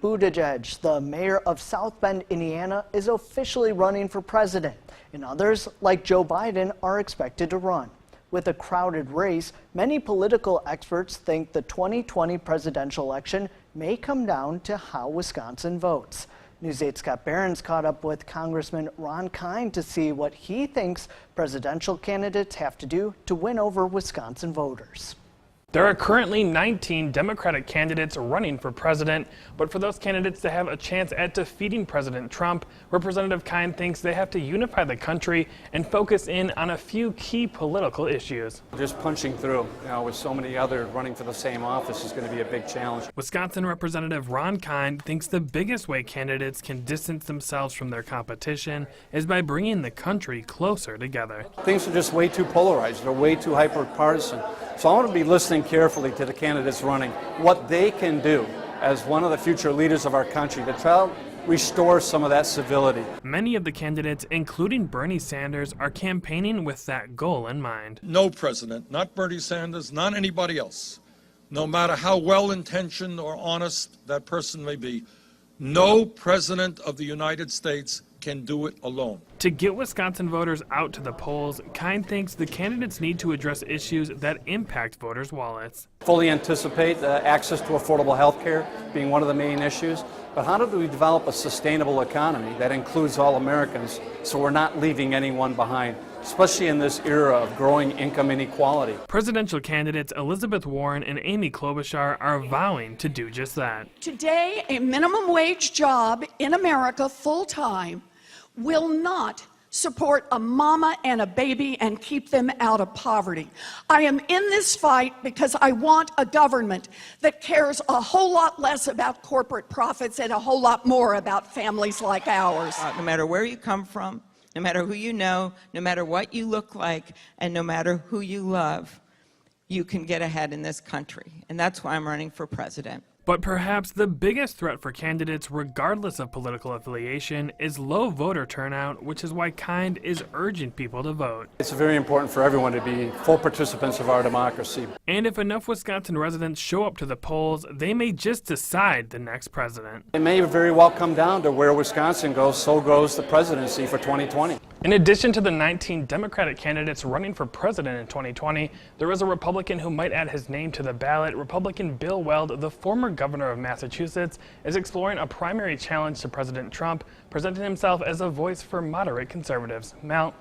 Buttigieg, the mayor of South Bend, Indiana, is officially running for president, and others, like Joe Biden, are expected to run. With a crowded race, many political experts think the 2020 presidential election may come down to how Wisconsin votes. News 8's Scott Behrens caught up with Congressman Ron Kind to see what he thinks presidential candidates have to do to win over Wisconsin voters. There are currently 19 Democratic candidates running for president, but for those candidates to have a chance at defeating President Trump, Representative Kind thinks they have to unify the country and focus in on a few key political issues. Just punching through, with so many others running for the same office is going to be a big challenge. Wisconsin Representative Ron Kind thinks the biggest way candidates can distance themselves from their competition is by bringing the country closer together. Things are just way too polarized. They're way too hyper-partisan. So I want to be listening carefully to the candidates running, what they can do as one of the future leaders of our country to try to restore some of that civility. Many of the candidates, including Bernie Sanders, are campaigning with that goal in mind. No president, not Bernie Sanders, not anybody else, no matter how well-intentioned or honest that person may be, no president of the United States can do it alone. To get Wisconsin voters out to the polls, Kind thinks the candidates need to address issues that impact voters' wallets. Fully anticipate access to affordable health care being one of the main issues, but how do we develop a sustainable economy that includes all Americans so we're not leaving anyone behind, especially in this era of growing income inequality? Presidential candidates Elizabeth Warren and Amy Klobuchar are vowing to do just that. Today, a minimum wage job in America full-time will not support a mama and a baby and keep them out of poverty. I am in this fight because I want a government that cares a whole lot less about corporate profits and a whole lot more about families like ours. No matter where you come from, no matter who you know, no matter what you look like, and no matter who you love, you can get ahead in this country. And that's why I'm running for president. But perhaps the biggest threat for candidates, regardless of political affiliation, is low voter turnout, which is why Kind is urging people to vote. It's very important for everyone to be full participants of our democracy. And if enough Wisconsin residents show up to the polls, they may just decide the next president. It may very well come down to where Wisconsin goes, so goes the presidency for 2020. In addition to the 19 Democratic candidates running for president in 2020, there is a Republican who might add his name to the ballot. Republican Bill Weld, the former governor of Massachusetts, is exploring a primary challenge to President Trump, presenting himself as a voice for moderate conservatives. Mel? All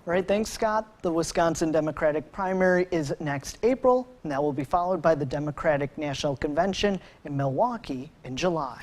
right, thanks, Scott. The Wisconsin Democratic primary is next April, and that will be followed by the Democratic National Convention in Milwaukee in July.